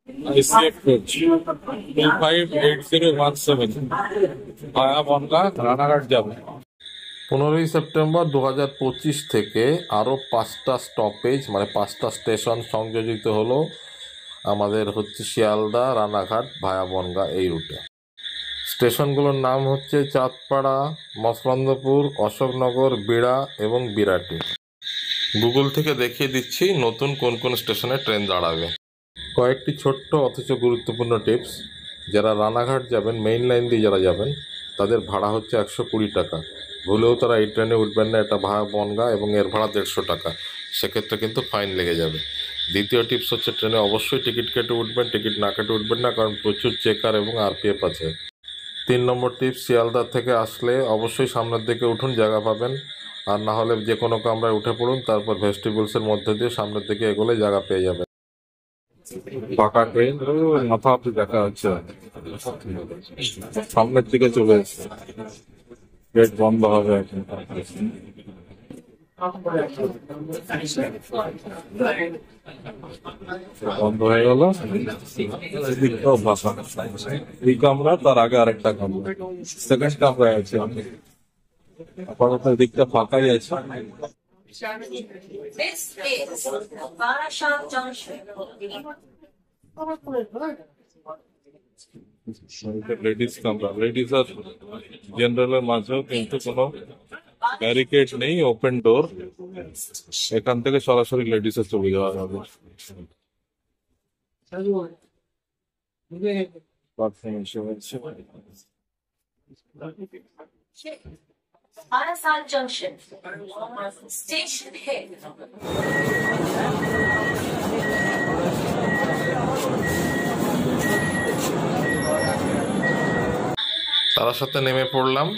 ICF coach 258017 ভায়া বনগাঁ রানাঘাট যাবে। 15ই September 2025 থেকে আরও 5টা স্টপেজ মানে 5টা স্টেশন সংযোজিত হলো আমাদের শিয়ালদা রানাঘাট ভায়া বনগাঁ এই রুটে। স্টেশনগুলোর নাম হচ্ছে চাঁদপাড়া, মসলন্দপুর, অশোকনগর, বিড়া এবং বিরাটি। গুগল থেকে দেখিয়ে দিচ্ছি নতুন কোন কোন স্টেশনে ট্রেন দাঁড়াবে। কয়েকটি ছোট্ট অথচ গুরুত্বপূর্ণ টিপস। যারা রানাঘাট যাবেন, মেইন লাইন দিয়ে যারা যাবেন, তাদের ভাড়া হচ্ছে 120 টাকা। ভুলেও তারা এই ট্রেনে উঠবেন না, এটা ভায়া বনগাঁ এবং এর ভাড়া 150 টাকা। সেক্ষেত্রে কিন্তু ফাইন লেগে যাবে। দ্বিতীয় টিপস হচ্ছে ট্রেনে অবশ্যই টিকিট কেটে উঠবেন, টিকিট না কেটে উঠবেন না, কারণ প্রচুর চেকার এবং আরপিএফ আছে। 3 নম্বর টিপস, শিয়ালদা থেকে আসলে অবশ্যই সামনের দিকে উঠুন, জায়গা পাবেন। আর না হলে যে কোনো কামরায় উঠে পড়ুন, তারপর ভেস্টিবুলসের মধ্যে দিয়ে সামনের দিকে এগোলে জায়গা পেয়ে যাবেন। ফাঁকা ট্রেন মাথা আপনি দেখা যাচ্ছে, সামনের দিকে চলে এসছে। গেট বন্ধ হবে এখন। বন্ধ হয়ে গেল, এদিকটাও ফাঁকা। এই কামরা, তার আগে আরেকটা কামরা, সেকেন্ড কামরায় আছে আমি। আপাতত এদিকটা ফাঁকাই আছে। This is Barashat Junction. Ladies কামরা, লেডিস আর জেনারেলের মাঝেও কিন্তু কোনো ব্যারিকেড নেই, ওপেন ডোর। এখান থেকে সরাসরি লেডিসে চলে যাওয়া যাবে। Barasat Junction. Station head. তার সাথে নেমে পড়লাম।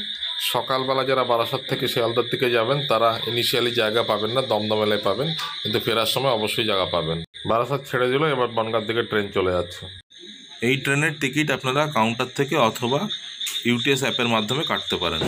সকালবেলা যারা বারাসাত থেকে শিয়ালদার দিকে যাবেন, তারা ইনিশিয়ালি জায়গা পাবেন না, দমদমেলায় পাবেন, কিন্তু ফেরার সময় অবশ্যই জায়গা পাবেন। বারাসাত ছেড়ে দিল, এবার বনগাঁর দিকে ট্রেন চলে যাচ্ছে। এই ট্রেনের টিকিট আপনারা কাউন্টার থেকে অথবা ইউটিএস অ্যাপের মাধ্যমে কাটতে পারেন।